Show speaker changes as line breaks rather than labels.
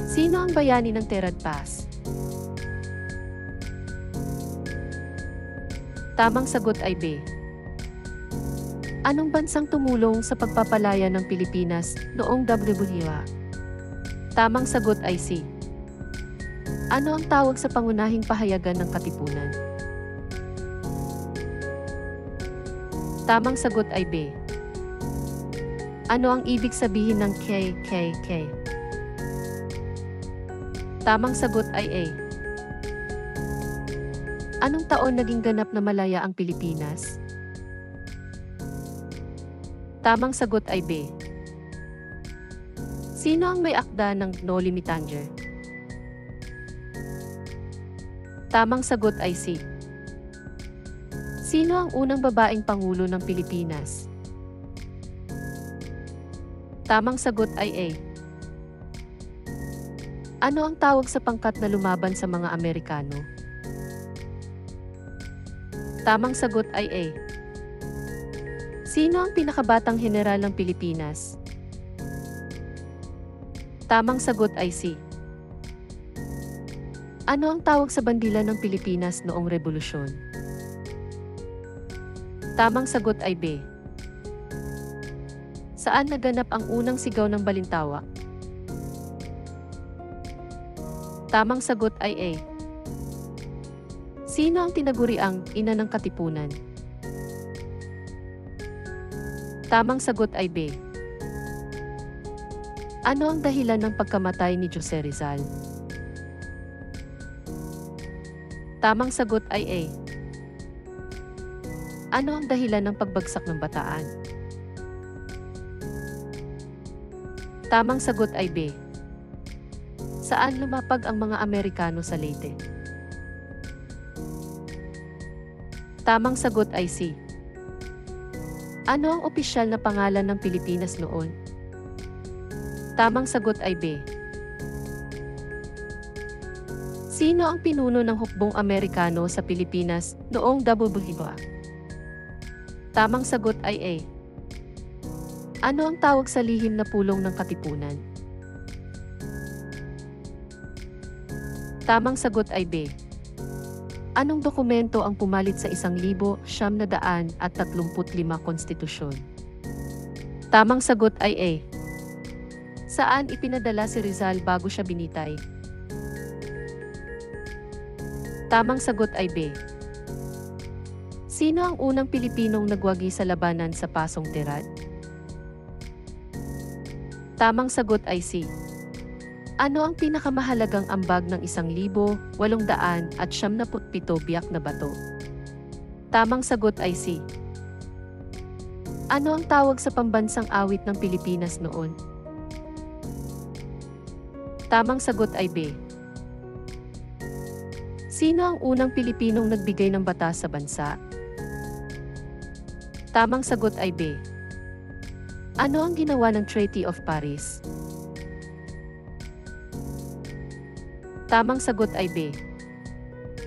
Sino ang bayani ng Terad Pass? Tamang sagot ay B. Anong bansang tumulong sa pagpapalaya ng Pilipinas noong WWA? Tamang sagot ay C. Ano ang tawag sa pangunahing pahayagan ng Katipunan? Tamang sagot ay B. Ano ang ibig sabihin ng KKK? Tamang sagot ay A. Anong taon naging ganap na malaya ang Pilipinas? Tamang sagot ay B. Sino ang may akda ng No Limit Tanger? Tamang sagot ay C. Sino ang unang babaeng pangulo ng Pilipinas? Tamang sagot ay A. Ano ang tawag sa pangkat na lumaban sa mga Amerikano? Tamang sagot ay A. Sino ang pinakabatang general ng Pilipinas? Tamang sagot ay C. Ano ang tawag sa bandila ng Pilipinas noong Rebolusyon? Tamang sagot ay B. Saan naganap ang unang sigaw ng Balintawak? Tamang sagot ay A. Sino ang tinaguriang ina ng Katipunan? Tamang sagot ay B. Ano ang dahilan ng pagkamatay ni Jose Rizal? Tamang sagot ay A. Ano ang dahilan ng pagbagsak ng Bataan? Tamang sagot ay B. Saan lumapag ang mga Amerikano sa Leyte? Tamang sagot ay C. Ano ang opisyal na pangalan ng Pilipinas noon? Tamang sagot ay B. Sino ang pinuno ng hukbong Amerikano sa Pilipinas noong WWA? Tamang sagot ay A. Ano ang tawag sa lihim na pulong ng Katipunan? Tamang sagot ay B. Anong dokumento ang pumalit sa 1,935 konstitusyon? Tamang sagot ay A. Saan ipinadala si Rizal bago siya binitay? Tamang sagot ay B. Sino ang unang Pilipinong nagwagi sa labanan sa Pasong Terad? Tamang sagot ay C. Ano ang pinakamahalagang ambag ng 1,877 biyak na bato? Tamang sagot ay C. Ano ang tawag sa pambansang awit ng Pilipinas noon? Tamang sagot ay B. Sino ang unang Pilipinong nagbigay ng batas sa bansa? Tamang sagot ay B. Ano ang ginawa ng Treaty of Paris? Tamang sagot ay B.